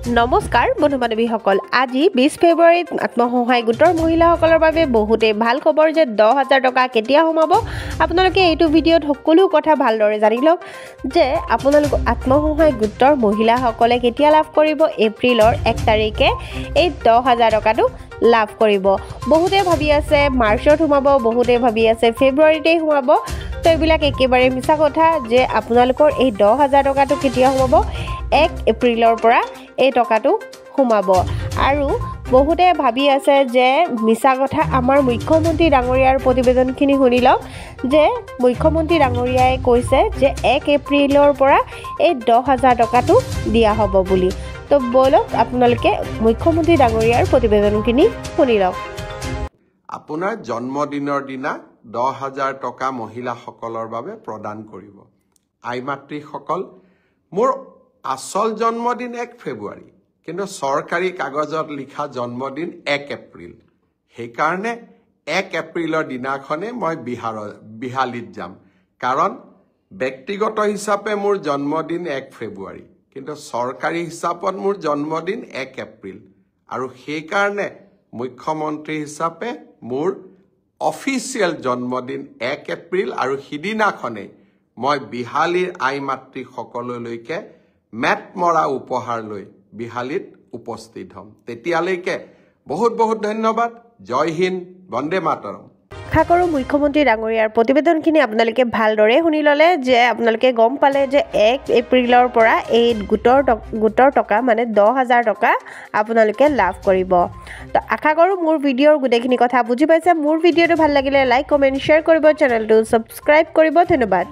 নমস্কাৰ বন্ধু বান্ধৱীসকল আজি 20 ফেব্ৰুৱাৰীত আত্মসহায়ক গোটৰ মহিলাসকলৰ বাবে বহুতে ভাল খবৰ যে 10,000 টকা কেতিয়া সোমাব আপোনালোকে এইটো ভিডিঅ'ত সকলো কথা ভালদৰে জানি লওক যে আপোনালোক আত্মসহায়ক গোটৰ মহিলাসকলে কেতিয়া লাভ কৰিব এপ্ৰিলৰ 1 তাৰিখে এই 10,000 টকাটো লাভ কৰিব বহুতে ভাবি আছে মাৰ্চত সোমাব বহুতে ভাবি আছে ফেব্ৰুৱাৰীতে সোমাব তো এইবিলাক একেবাৰে মিছা কথা যে আপোনালোকৰ এই 10,000 টকাটো কেতিয়া সোমাব 1 এপ্ৰিলৰ পৰা এই টকাটো সোমাব আৰু বহুতে ভাবি আছে যে মিছা কথা আমাৰ মুখ্যমন্ত্ৰী ডাঙৰীয়াৰ প্ৰতিবেদনখিনি শুনি লওক যে মুখ্যমন্ত্ৰী ডাঙৰীয়াই কৈছে যে 1 এপ্ৰিলৰ পৰা এই 10,000 টকাটো দিয়া হ'ব বুলি তো বলক আপোনালোকে মুখ্যমন্ত্ৰী ডাঙৰীয়াৰ প্ৰতিবেদনখিনি শুনি লওক আপোনাৰ জন্মদিনৰ দিনা 10,000 টকা মহিলাসকলৰ বাবে প্ৰদান কৰিব আই মাতৃসকল মোৰ আসল জন্মদিন 1 ফেব্ৰুৱাৰী কিন্তু সৰকাৰী কাগজত লিখা জন্মদিন 1 এপ্ৰিল সেইকাৰণে 1 এপ্ৰিলৰ দিনাখনে মই বিহালীত যাম কাৰণ ব্যক্তিগত হিচাপে মোৰ জন্মদিন 1 ফেব্ৰুৱাৰী কিন্তু সৰকাৰী হিচাপত মোৰ জন্মদিন 1 এপ্ৰিল আৰু সেইকাৰণে মুখ্যমন্ত্ৰী হিচাপে মোৰ অফিচিয়েল জন্মদিন 1 এপ্ৰিল আৰু সিদিনাখনে মই বিহালীৰ আই মাতৃ সকললৈকে মেট মৰা উপহাৰ লৈ বিহালীত উপস্থিত হ'ম তেতিয়ালৈকে বহুত বহুত ধন্যবাদ জয় হিন্দ বন্দে মাতৰম আশা কৰোঁ মুখ্যমন্ত্ৰী ডাঙৰীয়াৰ প্ৰতিবেদনখিনি আপোনালোকে ভালদৰে শুনি ল'লে যে আপোনালোকে গম পালে যে 1 এপ্ৰিলৰ পৰা এই গোটৰ টকা মানে 10,000 টকা আপোনালোকে লাভ কৰিব তো আশা কৰোঁ মোৰ ভিডিঅ'ৰ গোটেইখিনি কথা বুজি পাইছে মোৰ ভিডিঅ'টো ভাল লাগিলে লাইক কমেণ্ট শ্বেয়াৰ কৰিব চেনেলটো ছাবস্ক্ৰাইব কৰিব ধন্যবাদ